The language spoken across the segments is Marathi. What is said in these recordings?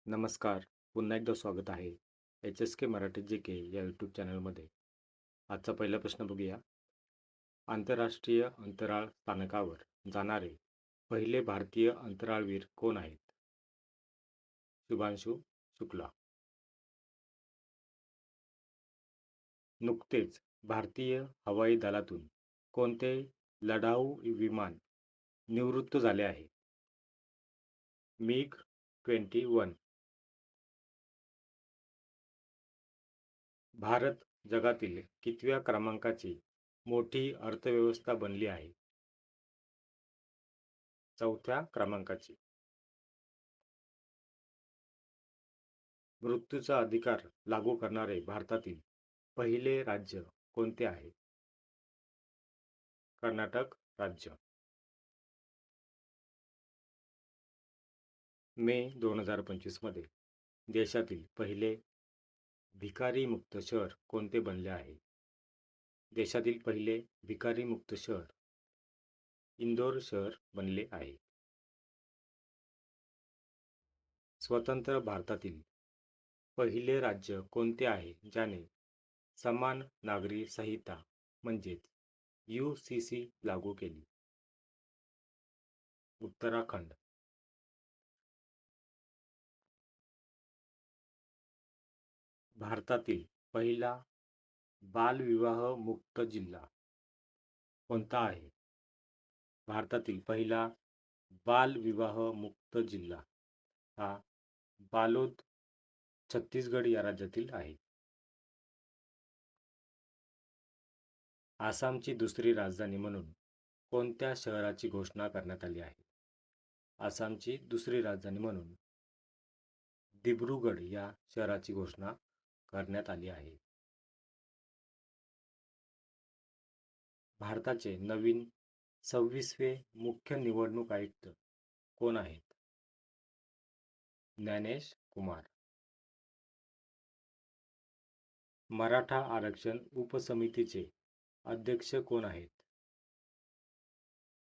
नमस्कार. पुन्हा एकदा स्वागत आहे HSK मराठी JK या यूट्यूब चॅनलमध्ये. आजचा पहिला प्रश्न बघूया. आंतरराष्ट्रीय अंतराळ स्थानकावर जाणारे पहिले भारतीय अंतराळवीर कोण आहेत? शुभांशु शुक्ला. नुकतेच भारतीय हवाई दलातून कोणते लढाऊ विमान निवृत्त झाले आहे? MiG-21. भारत जगातील कितव्या क्रमांकाची मोठी अर्थव्यवस्था बनली आहे? 4थ्या क्रमांकाची. मृत्यूचा अधिकार लागू करणारे भारतातील पहिले राज्य कोणते आहे? कर्नाटक राज्य. मे 2025 मध्ये देशातील पहिले भिकारीमुक्त शहर कोणते बनले आहे? देशातील पहिले भिकारीमुक्त शहर इंदोर शहर बनले आहे. स्वतंत्र भारतातील पहिले राज्य कोणते आहे ज्याने समान नागरी संहिता म्हणजेच UCC लागू केली? उत्तराखंड. भारतातील पहिला बालविवाह मुक्त जिल्हा कोणता आहे? भारतातील पहिला बालविवाह मुक्त जिल्हा हा बालोद, छत्तीसगड या राज्यातील आहे. आसामची दुसरी राजधानी म्हणून कोणत्या शहराची घोषणा करण्यात आली आहे? आसामची दुसरी राजधानी म्हणून दिब्रुगड या शहराची घोषणा करण्यात आली आहे. भारताचे नवीन 26वे मुख्य निवडणूक आयुक्त कोण आहेत? ज्ञानेश कुमार. मराठा आरक्षण उपसमितीचे अध्यक्ष कोण आहेत?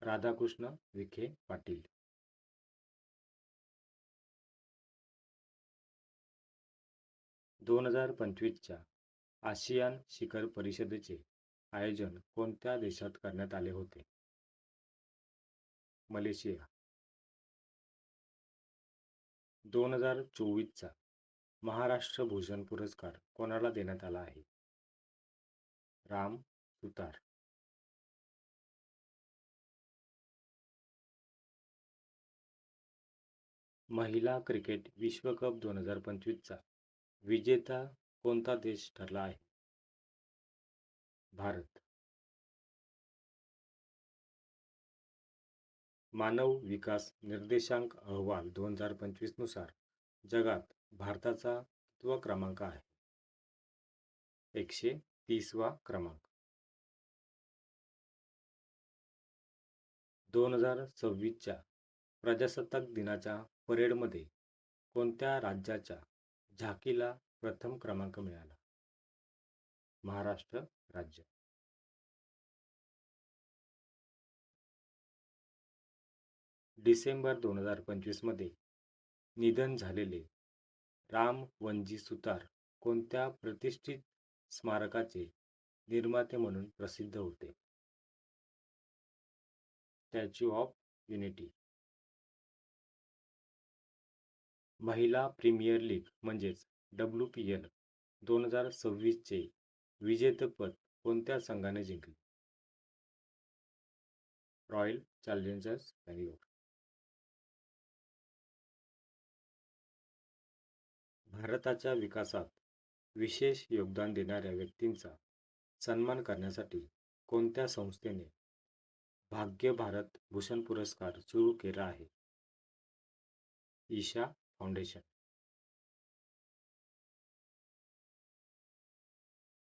राधाकृष्ण विखे पाटील. - 2025च्या आशियान शिखर परिषदेचे आयोजन कोणत्या देशात करण्यात आले होते? मलेशिया. 2024चा महाराष्ट्र भूषण पुरस्कार कोणाला देण्यात आला आहे? राम सुतार. महिला क्रिकेट विश्वकप 2025चा विजेता कोणता देश ठरला आहे? भारत. मानव विकास निर्देशांक अहवाल 2025 नुसार जगात भारताचा कितवा क्रमांक आहे? 130वा क्रमांक. 2026च्या प्रजासत्ताक दिनाच्या परेडमध्ये कोणत्या राज्याच्या झाकीला प्रथम क्रमांक मिळाला? महाराष्ट्र राज्य. डिसेंबर 2025 मध्ये निधन झालेले राम वनजी सुतार कोणत्या प्रतिष्ठित स्मारकाचे निर्माते म्हणून प्रसिद्ध होते? Statue of unity. महिला प्रीमियर लीग म्हणजेच WPL 2026 चे विजेतेपद कोणत्या संघाने जिंकले? Royal challengers Bangalore. भारताच्या विकासात विशेष योगदान देणाऱ्या व्यक्तींचा सन्मान करण्यासाठी कोणत्या संस्थेने भाग्य भारत भूषण पुरस्कार सुरू केला आहे? ईशा फाउंडेशन.